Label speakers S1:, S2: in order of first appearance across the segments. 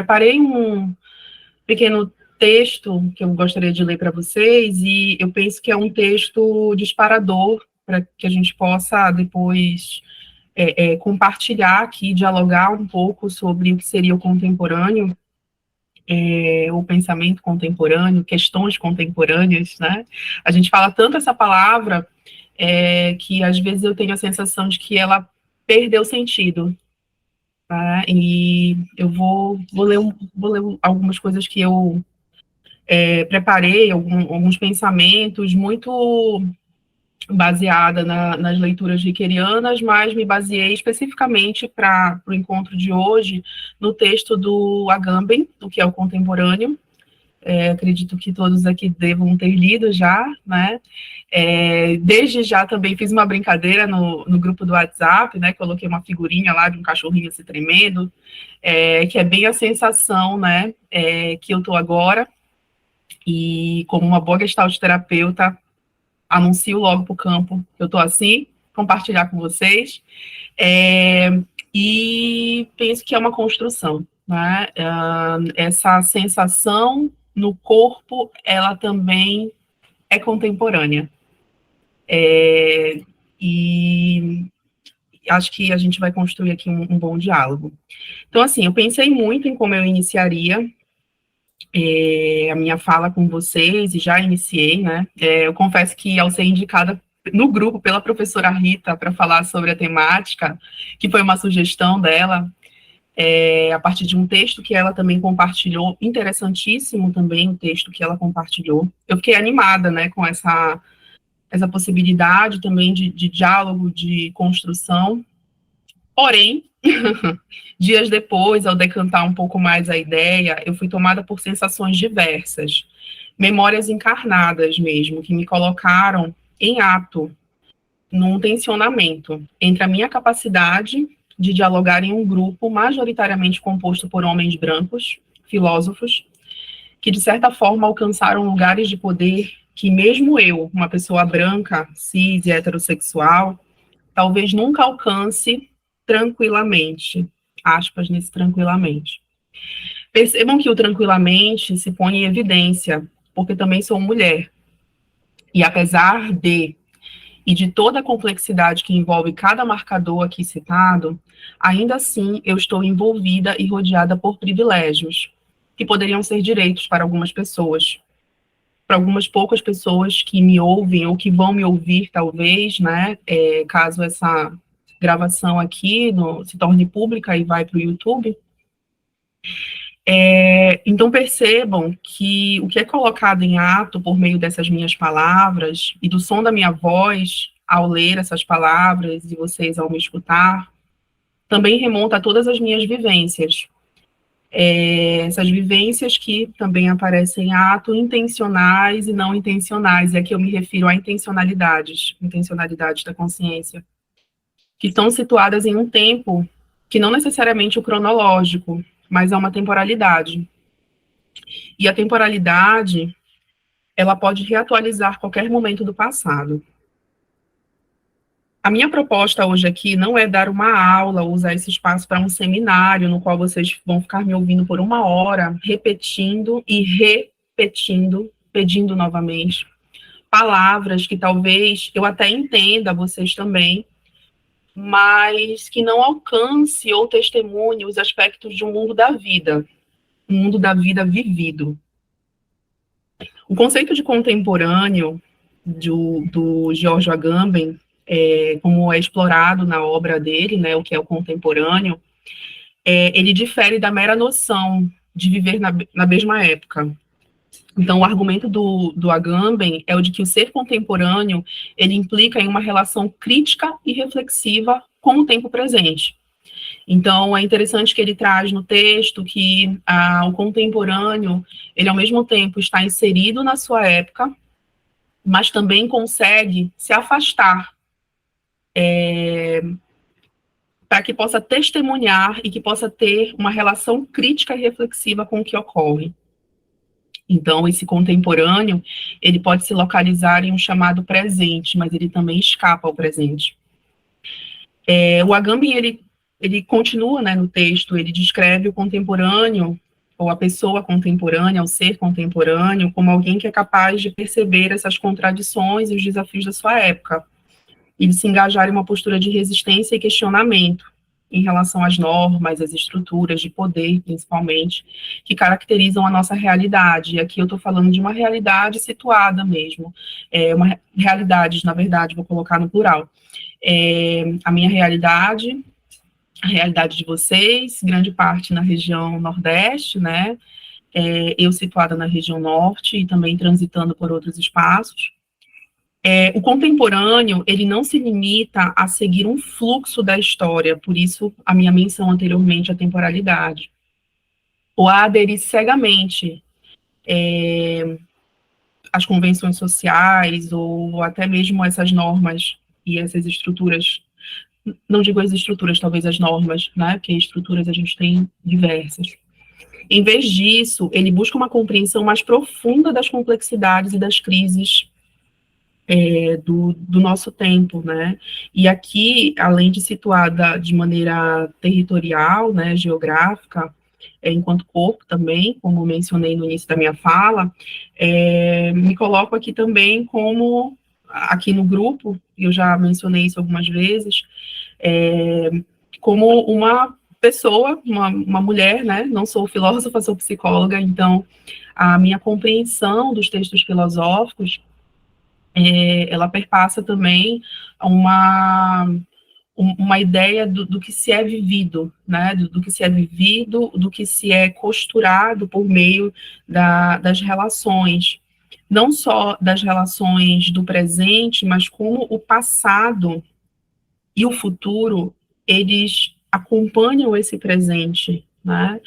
S1: preparei um pequeno texto que eu gostaria de ler para vocês, e eu penso que é um texto disparador para que a gente possa depois compartilhar aqui, dialogar um pouco sobre o que seria o contemporâneo, o pensamento contemporâneo, questões contemporâneas, né? A gente fala tanto essa palavra que às vezes eu tenho a sensação de que ela perdeu sentido, tá? E eu vou ler algumas coisas que eu preparei, alguns pensamentos muito baseada nas leituras rickerianas, mas me baseei especificamente para o encontro de hoje no texto do Agamben, do que é o contemporâneo. Acredito que todos aqui devam ter lido já, né? Desde já também fiz uma brincadeira no grupo do WhatsApp, né? Coloquei uma figurinha lá de um cachorrinho se tremendo, que é bem a sensação, né? Que eu estou agora, e como uma boa gestalt terapeuta, anuncio logo para o campo que eu estou assim, compartilhar com vocês, e penso que é uma construção, né? Essa sensação no corpo, ela também é contemporânea, e acho que a gente vai construir aqui um bom diálogo. Então, assim, eu pensei muito em como eu iniciaria a minha fala com vocês, e já iniciei, né? Eu confesso que ao ser indicada no grupo pela professora Rita para falar sobre a temática, que foi uma sugestão dela, a partir de um texto que ela também compartilhou, interessantíssimo também o texto que ela compartilhou. Eu fiquei animada, né, com essa possibilidade também de diálogo, de construção. Porém, dias depois, ao decantar um pouco mais a ideia, eu fui tomada por sensações diversas, memórias encarnadas mesmo, que me colocaram em ato, num tensionamento entre a minha capacidade de dialogar em um grupo majoritariamente composto por homens brancos, filósofos, que de certa forma alcançaram lugares de poder que mesmo eu, uma pessoa branca, cis e heterossexual, talvez nunca alcance tranquilamente, aspas nesse tranquilamente. Percebam que o tranquilamente se põe em evidência, porque também sou mulher. E apesar de toda a complexidade que envolve cada marcador aqui citado, ainda assim eu estou envolvida e rodeada por privilégios, que poderiam ser direitos para algumas pessoas. Para algumas poucas pessoas que me ouvem ou que vão me ouvir, talvez, né, caso essa gravação aqui se torne pública e vai para o YouTube. Então percebam que o que é colocado em ato por meio dessas minhas palavras e do som da minha voz ao ler essas palavras e vocês ao me escutar, também remonta a todas as minhas vivências. Essas vivências que também aparecem em ato, intencionais e não intencionais, e aqui eu me refiro a intencionalidades da consciência, que estão situadas em um tempo que não necessariamente o cronológico, mas é uma temporalidade. E a temporalidade, ela pode reatualizar qualquer momento do passado. A minha proposta hoje aqui não é dar uma aula, usar esse espaço para um seminário, no qual vocês vão ficar me ouvindo por 1 hora, repetindo e repetindo, pedindo novamente, palavras que talvez eu até entenda, vocês também, mas que não alcance ou testemunhe os aspectos de um mundo da vida vivido. O conceito de contemporâneo do Giorgio Agamben, como é explorado na obra dele, né, o que é o contemporâneo, ele difere da mera noção de viver na mesma época. Então, o argumento do Agamben é o de que o ser contemporâneo, ele implica em uma relação crítica e reflexiva com o tempo presente. Então, é interessante que ele traz no texto que o contemporâneo, ele ao mesmo tempo está inserido na sua época, mas também consegue se afastar para que possa testemunhar e que possa ter uma relação crítica e reflexiva com o que ocorre. Então, esse contemporâneo, ele pode se localizar em um chamado presente, mas ele também escapa ao presente. O Agamben, ele continua, né, no texto, ele descreve o contemporâneo ou a pessoa contemporânea, o ser contemporâneo, como alguém que é capaz de perceber essas contradições e os desafios da sua época, e de se engajar em uma postura de resistência e questionamento em relação às normas, às estruturas de poder, principalmente, que caracterizam a nossa realidade. E aqui eu estou falando de uma realidade situada mesmo, uma realidade, na verdade, vou colocar no plural. A minha realidade, a realidade de vocês, grande parte na região Nordeste, né? Eu situada na região Norte e também transitando por outros espaços. O contemporâneo, ele não se limita a seguir um fluxo da história, por isso a minha menção anteriormente à temporalidade, ou a aderir cegamente às convenções sociais, ou até mesmo essas normas e essas estruturas, não digo as estruturas, talvez as normas, né, porque estruturas a gente tem diversas. Em vez disso, ele busca uma compreensão mais profunda das complexidades e das crises do nosso tempo, né? E aqui, além de situada de maneira territorial, né, geográfica, enquanto corpo também, como mencionei no início da minha fala, me coloco aqui também como, aqui no grupo, eu já mencionei isso algumas vezes, como uma pessoa, uma mulher, né? Não sou filósofa, sou psicóloga, então a minha compreensão dos textos filosóficos ela perpassa também uma ideia do que se é vivido, né? Do que se é vivido, do que se é costurado por meio das relações, não só das relações do presente, mas como o passado e o futuro, eles acompanham esse presente, né?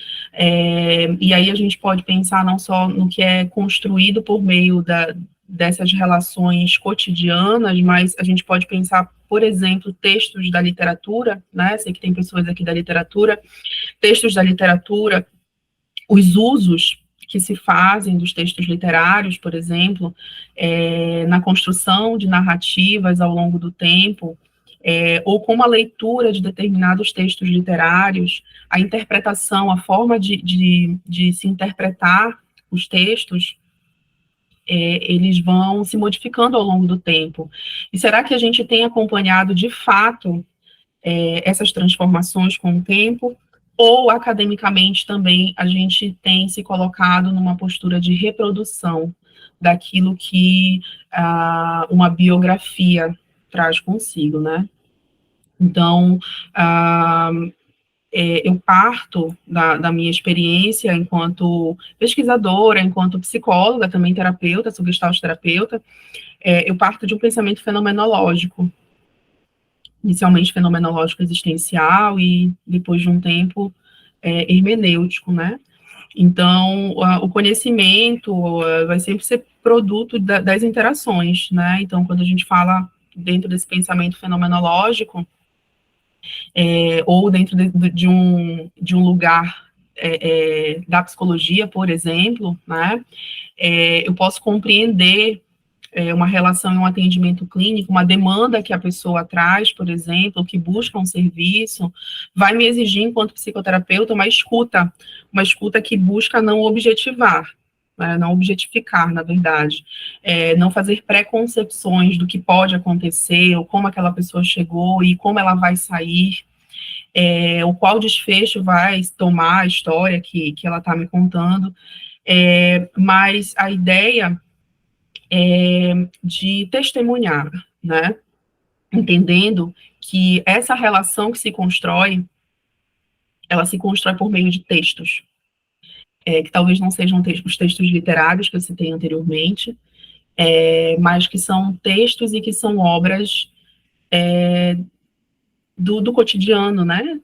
S1: E aí a gente pode pensar não só no que é construído por meio dessas relações cotidianas, mas a gente pode pensar, por exemplo, textos da literatura, né? Sei que tem pessoas aqui da literatura, textos da literatura, os usos que se fazem dos textos literários, por exemplo, na construção de narrativas ao longo do tempo, ou como a leitura de determinados textos literários, a interpretação, a forma de se interpretar os textos, eles vão se modificando ao longo do tempo. E será que a gente tem acompanhado, de fato, essas transformações com o tempo? Ou, academicamente, também, a gente tem se colocado numa postura de reprodução daquilo que uma biografia traz consigo, né? Então, eu parto da minha experiência enquanto pesquisadora, enquanto psicóloga, também terapeuta, sou gestalt terapeuta, eu parto de um pensamento fenomenológico, inicialmente fenomenológico existencial e, depois de um tempo, hermenêutico, né? Então, o conhecimento vai sempre ser produto das interações, né? Então, quando a gente fala dentro desse pensamento fenomenológico, ou dentro de um lugar da psicologia, por exemplo, né, eu posso compreender uma relação em um atendimento clínico, uma demanda que a pessoa traz, por exemplo, que busca um serviço, vai me exigir, enquanto psicoterapeuta, uma escuta que busca não objetivar, não objetificar, na verdade, não fazer preconcepções do que pode acontecer, ou como aquela pessoa chegou e como ela vai sair, o qual desfecho vai tomar a história que ela está me contando, mas a ideia de testemunhar, né? Entendendo que essa relação que se constrói, ela se constrói por meio de textos, que talvez não sejam os textos literários que eu citei anteriormente, mas que são textos e que são obras do cotidiano, né?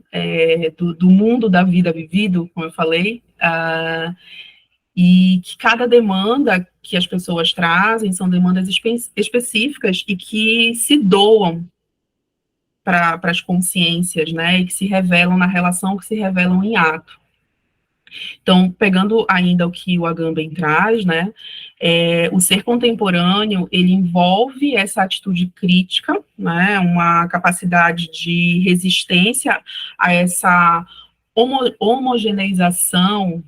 S1: Do mundo da vida vivido, como eu falei, e que cada demanda que as pessoas trazem são demandas específicas e que se doam para as consciências, né? E que se revelam na relação, que se revelam em ato. Então, pegando ainda o que o Agamben traz, né, o ser contemporâneo, ele envolve essa atitude crítica, né, uma capacidade de resistência a essa homogeneização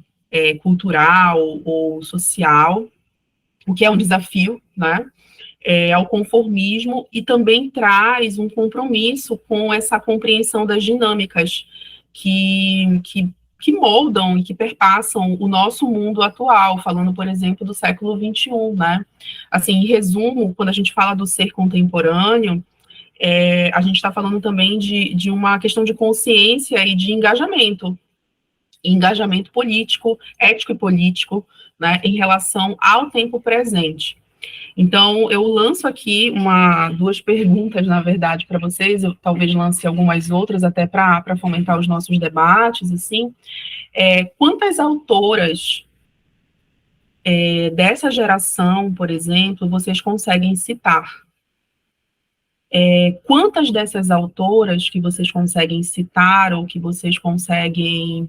S1: cultural ou social, o que é um desafio, né? Ao conformismo, e também traz um compromisso com essa compreensão das dinâmicas que moldam e que perpassam o nosso mundo atual, falando, por exemplo, do século XXI, né? Assim, em resumo, quando a gente fala do ser contemporâneo, a gente está falando também de uma questão de consciência e de engajamento político, ético e político, né, em relação ao tempo presente. Então, eu lanço aqui duas perguntas, na verdade, para vocês, eu talvez lance algumas outras até para fomentar os nossos debates, assim. Quantas autoras dessa geração, por exemplo, vocês conseguem citar? Quantas dessas autoras que vocês conseguem citar ou que vocês conseguem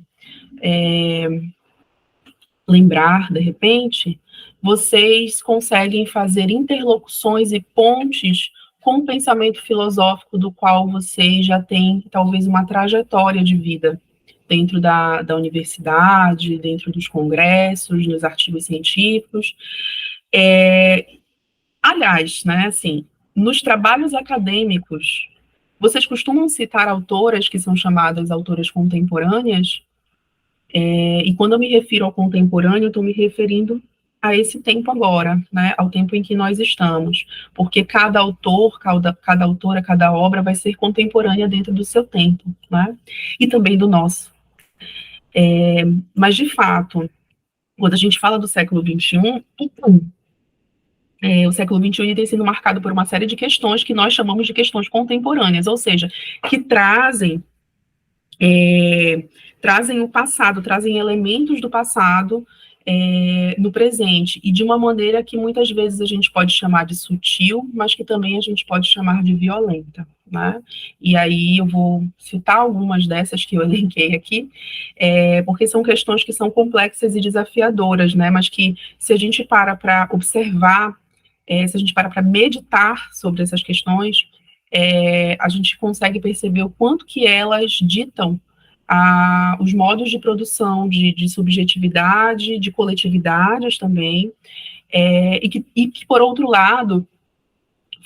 S1: lembrar, de repente, vocês conseguem fazer interlocuções e pontes com o pensamento filosófico do qual vocês já têm, talvez, uma trajetória de vida dentro da universidade, dentro dos congressos, nos artigos científicos. Aliás, né, assim, nos trabalhos acadêmicos, vocês costumam citar autoras que são chamadas autoras contemporâneas? E quando eu me refiro ao contemporâneo, eu estou me referindo a esse tempo agora, né, ao tempo em que nós estamos, porque cada autor, cada autora, cada obra vai ser contemporânea dentro do seu tempo, né, e também do nosso. Mas, de fato, quando a gente fala do século XXI, o século XXI tem sido marcado por uma série de questões que nós chamamos de questões contemporâneas, ou seja, que trazem o passado, trazem elementos do passado no presente, e de uma maneira que muitas vezes a gente pode chamar de sutil, mas que também a gente pode chamar de violenta, né? E aí eu vou citar algumas dessas que eu elenquei aqui, porque são questões que são complexas e desafiadoras, né? Mas que, se a gente para observar, se a gente para meditar sobre essas questões, a gente consegue perceber o quanto que elas ditam os modos de produção de subjetividade, de coletividades também, e que, por outro lado,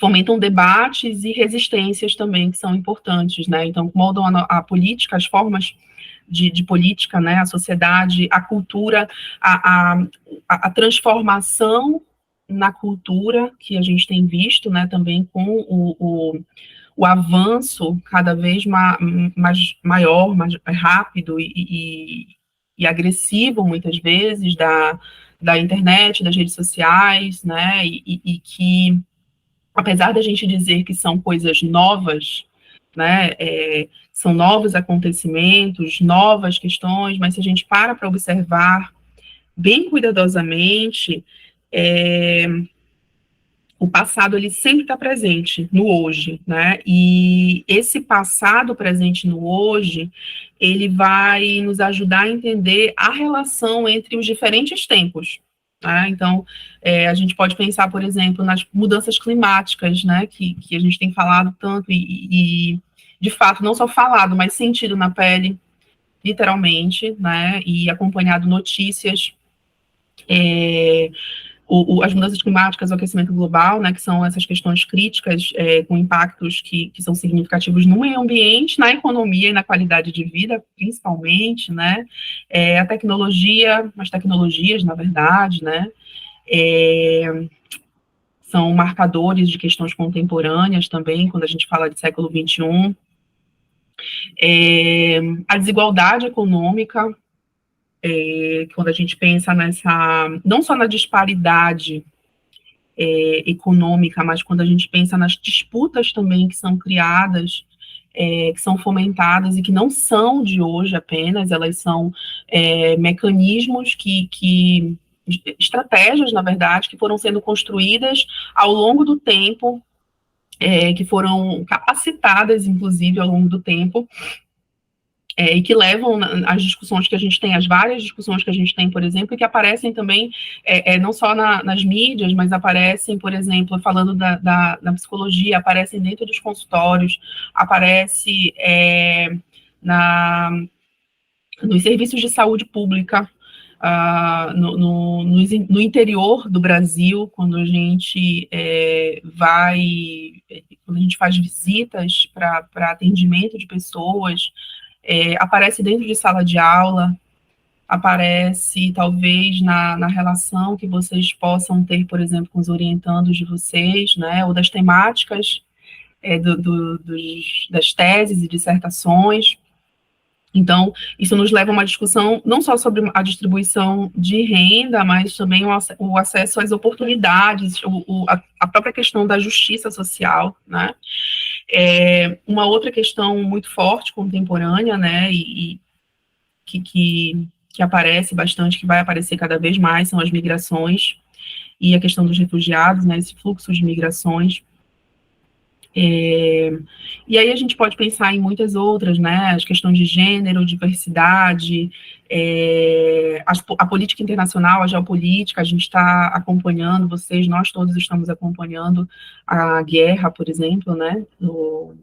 S1: fomentam debates e resistências também, que são importantes, né? Então, moldam a política, as formas de política, né? A sociedade, a cultura, a transformação na cultura que a gente tem visto, né? Também com o avanço cada vez maior, mais rápido e agressivo, muitas vezes, da internet, das redes sociais, né, e que, apesar da gente dizer que são coisas novas, né, são novos acontecimentos, novas questões, mas se a gente para observar bem cuidadosamente, o passado, ele sempre está presente no hoje, né? E esse passado presente no hoje, ele vai nos ajudar a entender a relação entre os diferentes tempos, né? Então, a gente pode pensar, por exemplo, nas mudanças climáticas, né? Que a gente tem falado tanto e, de fato, não só falado, mas sentido na pele, literalmente, né? E acompanhado notícias, as mudanças climáticas, o aquecimento global, né, que são essas questões críticas com impactos que são significativos no meio ambiente, na economia e na qualidade de vida, principalmente, né, a tecnologia, as tecnologias, na verdade, né, são marcadores de questões contemporâneas também, quando a gente fala de século XXI. A desigualdade econômica, quando a gente pensa não só na disparidade econômica, mas quando a gente pensa nas disputas também que são criadas, que são fomentadas e que não são de hoje apenas, elas são mecanismos estratégias, na verdade, que foram sendo construídas ao longo do tempo, que foram capacitadas, inclusive, ao longo do tempo, e que levam as discussões que a gente tem, as várias discussões que a gente tem, por exemplo, e que aparecem também, não só nas mídias, mas aparecem, por exemplo, falando da psicologia, aparecem dentro dos consultórios, aparece nos serviços de saúde pública, no interior do Brasil, quando a gente quando a gente faz visitas para atendimento de pessoas, aparece dentro de sala de aula, aparece talvez na relação que vocês possam ter, por exemplo, com os orientandos de vocês, né, ou das temáticas das teses e dissertações. Então, isso nos leva a uma discussão não só sobre a distribuição de renda, mas também o acesso às oportunidades, a própria questão da justiça social, né? Uma outra questão muito forte, contemporânea, né, e que aparece bastante, que vai aparecer cada vez mais, são as migrações e a questão dos refugiados, né, esse fluxo de migrações. E aí a gente pode pensar em muitas outras, né, as questões de gênero, diversidade, a política internacional, a geopolítica, a gente está acompanhando, nós todos estamos acompanhando a guerra, por exemplo, né, no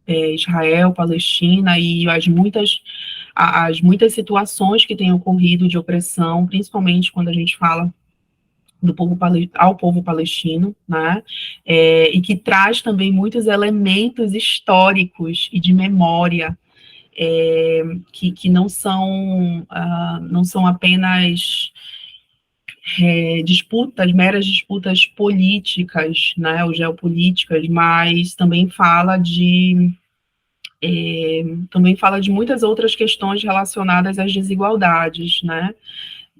S1: Israel, Palestina, e as muitas situações que têm ocorrido de opressão, principalmente quando a gente fala ao povo palestino, né, e que traz também muitos elementos históricos e de memória, que não são apenas meras disputas políticas, né, ou geopolíticas, mas também fala de muitas outras questões relacionadas às desigualdades, né,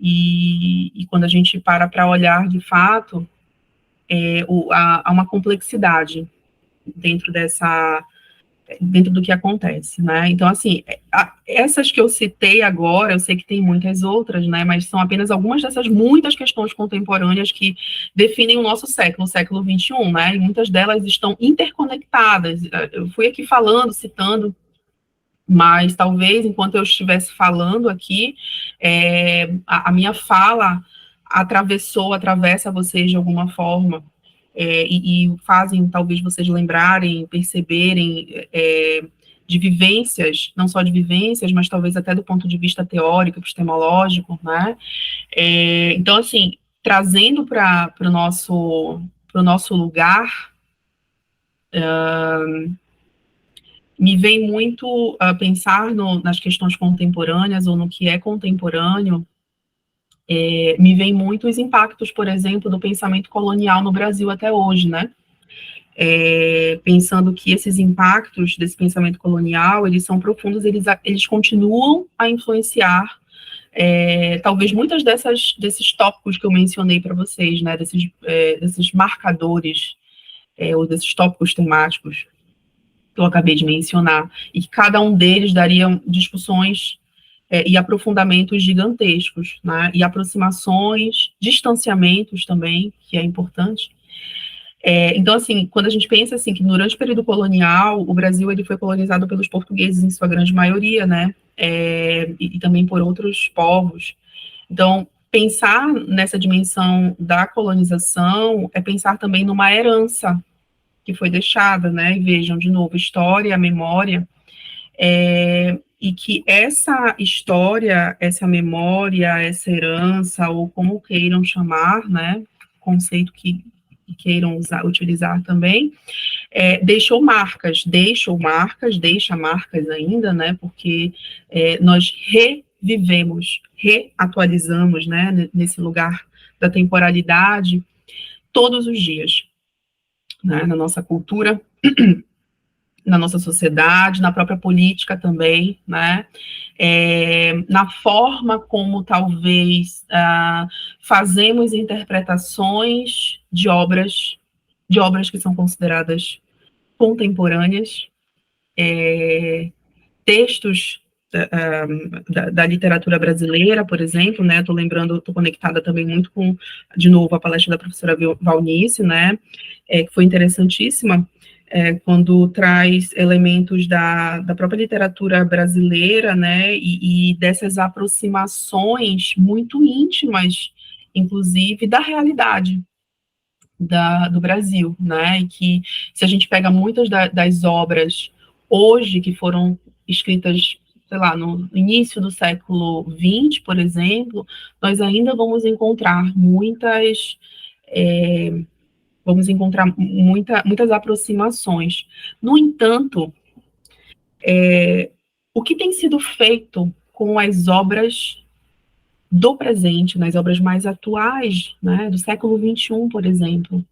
S1: e quando a gente para olhar de fato, há uma complexidade dentro do que acontece, né? Então, assim, essas que eu citei agora, eu sei que tem muitas outras, né? Mas são apenas algumas dessas muitas questões contemporâneas que definem o nosso século, o século XXI, né? E muitas delas estão interconectadas. Eu fui aqui falando, citando, mas talvez enquanto eu estivesse falando aqui, a minha fala atravessa vocês de alguma forma, e fazem talvez vocês lembrarem, perceberem de vivências, não só de vivências, mas talvez até do ponto de vista teórico, epistemológico, né? Então, assim, trazendo para o nosso lugar, me vem muito a pensar nas questões contemporâneas ou no que é contemporâneo, me vem muito os impactos, por exemplo, do pensamento colonial no Brasil até hoje, né? Pensando que esses impactos desse pensamento colonial, eles são profundos, eles continuam a influenciar, talvez muitas desses tópicos que eu mencionei para vocês, né? Desses marcadores, ou desses tópicos temáticos que eu acabei de mencionar, e que cada um deles daria discussões e aprofundamentos gigantescos, né? E aproximações, distanciamentos também, que é importante. Então, assim, quando a gente pensa assim que durante o período colonial, o Brasil ele foi colonizado pelos portugueses em sua grande maioria, né? E também por outros povos. Então, pensar nessa dimensão da colonização é pensar também numa herança que foi deixada, né? E vejam, de novo, história, memória, e que essa história, essa memória, essa herança, ou como queiram chamar, né? Conceito que queiram utilizar também, deixa marcas ainda, né? Porque nós revivemos, reatualizamos, né? Nesse lugar da temporalidade todos os dias, né, na nossa cultura, na nossa sociedade, na própria política também, né, na forma como talvez fazemos interpretações de obras que são consideradas contemporâneas, textos da literatura brasileira, por exemplo, né, estou conectada também muito com, de novo, a palestra da professora Valnice, né, que foi interessantíssima, quando traz elementos da própria literatura brasileira, né, e dessas aproximações muito íntimas, inclusive, da realidade do Brasil, né, e que se a gente pega muitas das obras hoje que foram escritas sei lá, no início do século XX, por exemplo, nós ainda vamos encontrar muitas aproximações. No entanto, o que tem sido feito com as obras do presente, nas obras mais atuais, né, do século XXI, por exemplo?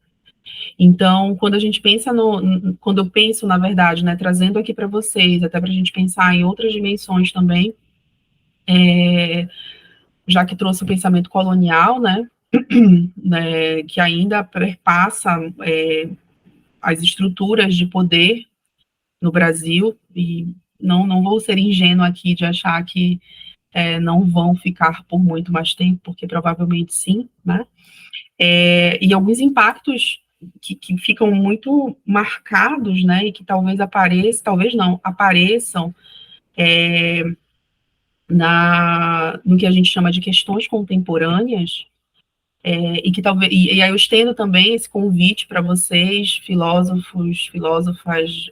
S1: Então, quando a gente pensa quando eu penso, na verdade, né, trazendo aqui para vocês, até para a gente pensar em outras dimensões também, já que trouxe o pensamento colonial, né, que ainda perpassa as estruturas de poder no Brasil, e não vou ser ingênua aqui de achar que não vão ficar por muito mais tempo, porque provavelmente sim, né? E alguns impactos que ficam muito marcados, né, e que talvez não, apareçam no que a gente chama de questões contemporâneas, e que talvez, e aí eu estendo também esse convite para vocês, filósofos, filósofas,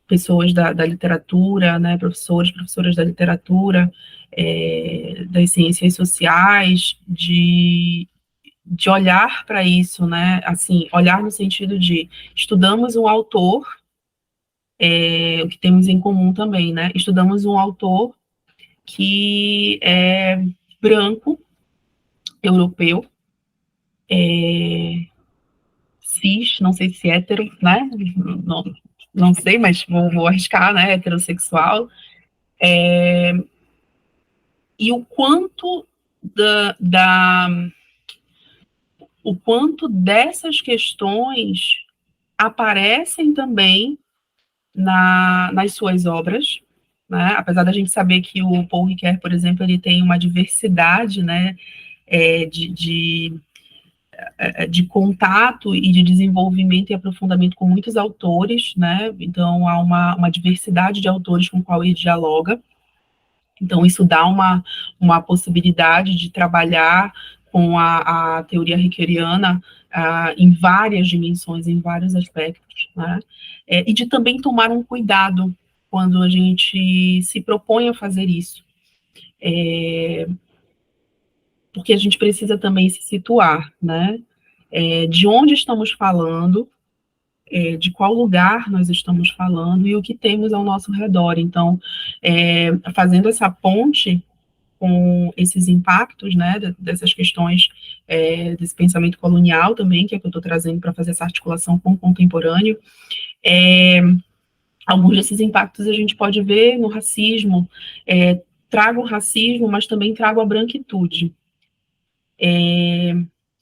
S1: pessoas da literatura, né, professores, professoras da literatura, das ciências sociais, de olhar para isso, né, assim, olhar no sentido de estudamos um autor, o que temos em comum também, né, estudamos um autor que é branco, europeu, cis, não sei se hétero, né, não, não sei, mas vou arriscar, né, heterossexual, e o quanto o quanto dessas questões aparecem também nas suas obras, né? Apesar da gente saber que o Paul Ricoeur, por exemplo, ele tem uma diversidade, né, é, de, de, de contato e de desenvolvimento e aprofundamento com muitos autores, né? Então há uma diversidade de autores com qual ele dialoga. Então, isso dá uma possibilidade de trabalhar com a teoria rickeriana em várias dimensões, em vários aspectos, né? E de também tomar um cuidado quando a gente se propõe a fazer isso, porque a gente precisa também se situar, né? De onde estamos falando, de qual lugar nós estamos falando e o que temos ao nosso redor. Então, fazendo essa ponte com esses impactos, né, dessas questões, desse pensamento colonial também, que é que eu estou trazendo para fazer essa articulação com o contemporâneo, alguns desses impactos a gente pode ver no racismo, trago o racismo, mas também trago a branquitude,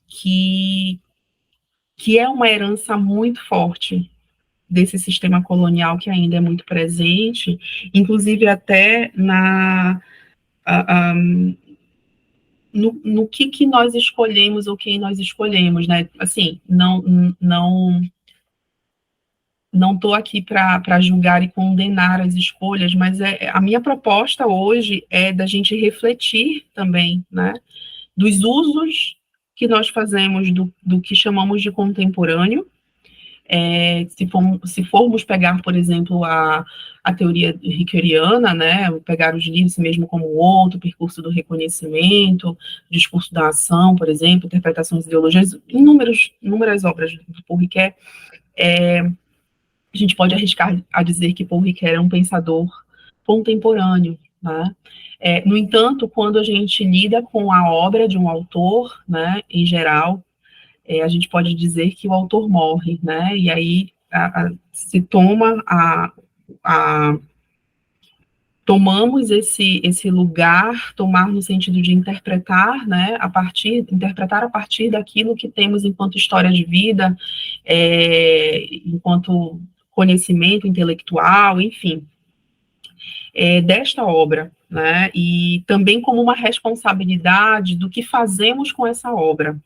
S1: que, que é uma herança muito forte desse sistema colonial que ainda é muito presente, inclusive até no que nós escolhemos ou quem nós escolhemos, né? Assim, não estou aqui para julgar e condenar as escolhas, mas a minha proposta hoje é da gente refletir também, né? Dos usos que nós fazemos do que chamamos de contemporâneo. Se formos pegar, por exemplo, a teoria rickeriana, né, pegar os livros mesmo como o outro, percurso do reconhecimento, discurso da ação, por exemplo, interpretações de ideologias, inúmeras obras do Paul Ricoeur, a gente pode arriscar a dizer que Paul Ricoeur é um pensador contemporâneo, né? No entanto, quando a gente lida com a obra de um autor, né, em geral, a gente pode dizer que o autor morre, né? E aí se toma tomamos esse lugar, tomar no sentido de interpretar, né? Interpretar a partir daquilo que temos enquanto história de vida, enquanto conhecimento intelectual, enfim, desta obra, né? E também como uma responsabilidade do que fazemos com essa obra,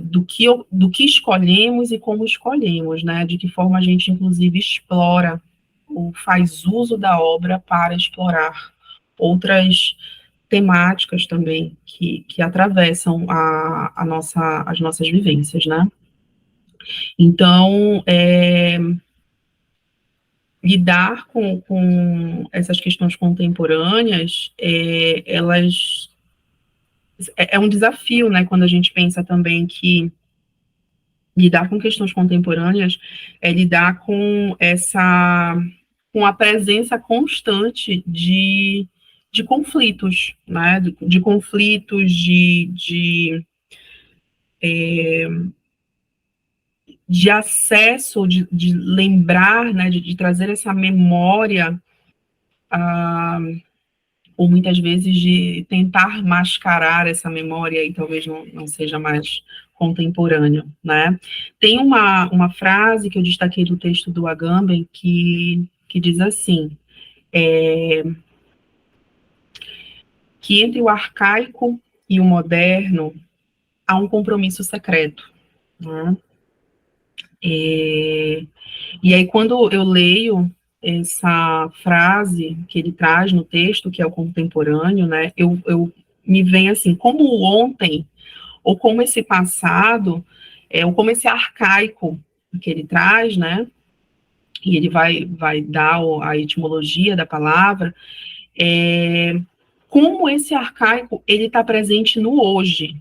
S1: do que escolhemos e como escolhemos, né? De que forma a gente, inclusive, explora ou faz uso da obra para explorar outras temáticas também que atravessam as nossas vivências, né? Então, lidar com essas questões contemporâneas, é um desafio, né, quando a gente pensa também que lidar com questões contemporâneas é lidar com a presença constante de conflitos, né, de conflitos, de acesso, de lembrar, né, de trazer essa memória, ou muitas vezes de tentar mascarar essa memória e talvez não seja mais contemporâneo, né? Tem uma frase que eu destaquei do texto do Agamben que diz assim, que entre o arcaico e o moderno há um compromisso secreto, né? E aí, quando eu leio essa frase que ele traz no texto, que é o contemporâneo, né, eu me vem assim, como o ontem, ou como esse passado, ou como esse arcaico que ele traz, né, e ele vai dar a etimologia da palavra, como esse arcaico, ele está presente no hoje,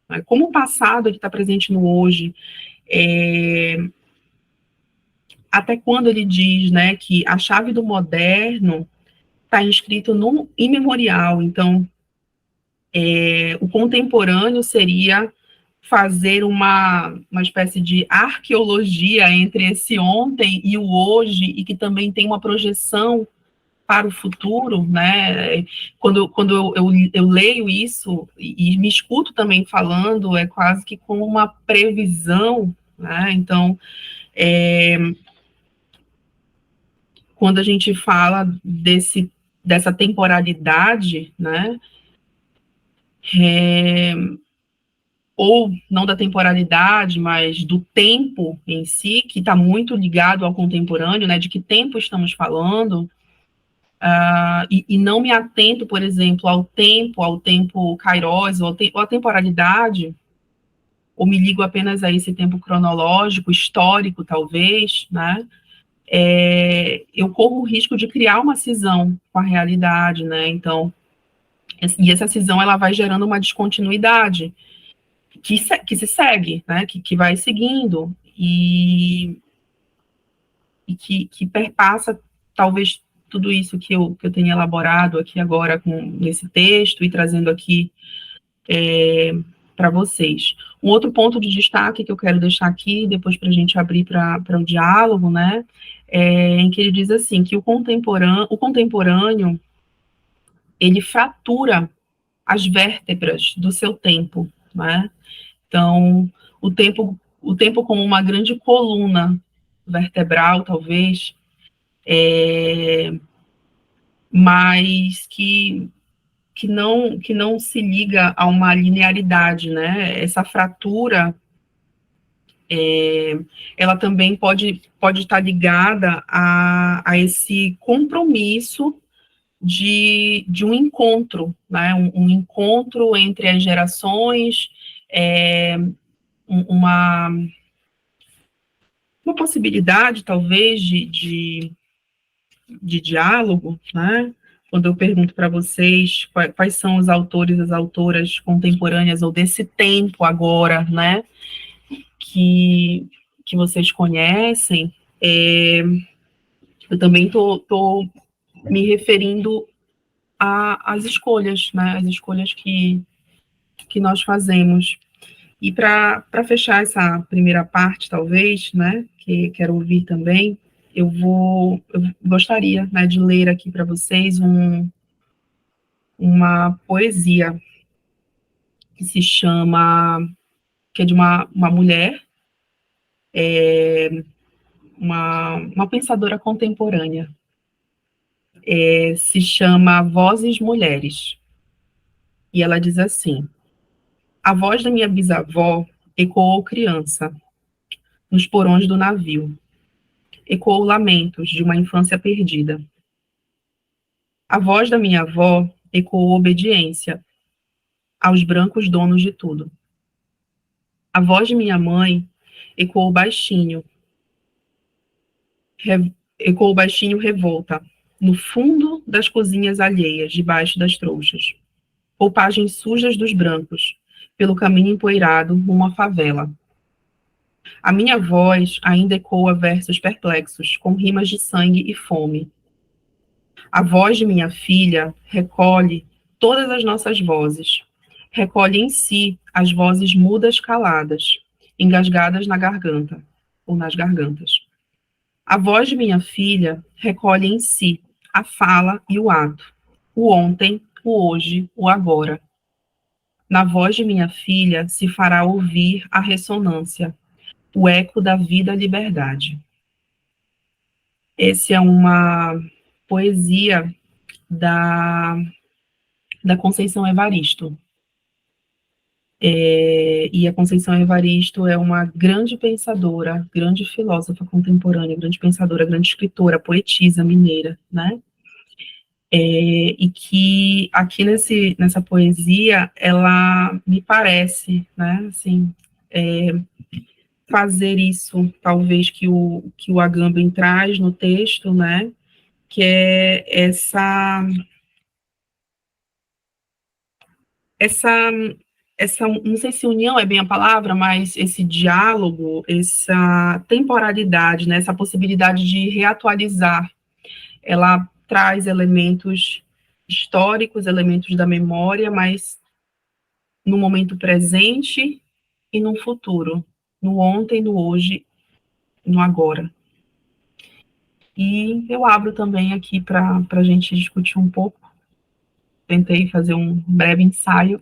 S1: né, como o passado ele está presente no hoje, até quando ele diz, né, que a chave do moderno está inscrito no imemorial. Então, o contemporâneo seria fazer uma espécie de arqueologia entre esse ontem e o hoje, e que também tem uma projeção para o futuro, né? Quando eu leio isso e me escuto também falando, é quase que como uma previsão, né? Então, quando a gente fala dessa temporalidade, né? Ou não da temporalidade, mas do tempo em si, que está muito ligado ao contemporâneo, né? De que tempo estamos falando, e não me atento, por exemplo, ao tempo kairos, ou à temporalidade, ou me ligo apenas a esse tempo cronológico, histórico, talvez, né? Eu corro o risco de criar uma cisão com a realidade, né? Então, e essa cisão ela vai gerando uma descontinuidade que se segue, né? Que vai seguindo e que perpassa talvez tudo isso que eu tenho elaborado aqui agora nesse texto e trazendo aqui para vocês. Um outro ponto de destaque que eu quero deixar aqui, depois para a gente abrir para o diálogo, né, em que ele diz assim, que o contemporâneo, ele fratura as vértebras do seu tempo, né? Então, o tempo como uma grande coluna vertebral, talvez, mas que não se liga a uma linearidade, né? Essa fratura, ela também pode estar ligada a esse compromisso de um encontro, né? Um encontro entre as gerações, uma, uma possibilidade, talvez, de diálogo, né? Quando eu pergunto para vocês quais são os autores, as autoras contemporâneas ou desse tempo agora, né? Que, que vocês conhecem, eu também tô me referindo às escolhas, né? As escolhas que nós fazemos. E para fechar essa primeira parte, talvez, né? Que quero ouvir também, eu gostaria, né, de ler aqui para vocês uma poesia que se chama, que é de uma mulher, uma pensadora contemporânea, se chama Vozes Mulheres, e ela diz assim: a voz da minha bisavó ecoou criança, nos porões do navio, ecoou lamentos de uma infância perdida. A voz da minha avó ecoou obediência aos brancos donos de tudo. A voz de minha mãe ecoou baixinho, Ecoou baixinho revolta, no fundo das cozinhas alheias, debaixo das trouxas. Roupagens sujas dos brancos, pelo caminho empoeirado rumo à favela. A minha voz ainda ecoa versos perplexos, com rimas de sangue e fome. A voz de minha filha recolhe todas as nossas vozes, recolhe em si as vozes mudas caladas, engasgadas na garganta, ou nas gargantas. A voz de minha filha recolhe em si a fala e o ato, o ontem, o hoje, o agora. Na voz de minha filha se fará ouvir a ressonância, o eco da vida-liberdade. Essa é uma poesia da Conceição Evaristo. E a Conceição Evaristo é uma grande pensadora, grande filósofa contemporânea, grande pensadora, grande escritora, poetisa mineira, né? E que aqui nessa poesia, ela me parece, né, assim, fazer isso, talvez, que o Agamben traz no texto, né, que é não sei se união é bem a palavra, mas esse diálogo, essa temporalidade, né, essa possibilidade de reatualizar, ela traz elementos históricos, elementos da memória, mas no momento presente e no futuro, no ontem, no hoje, no agora. E eu abro também aqui para a gente discutir um pouco. Tentei fazer um breve ensaio.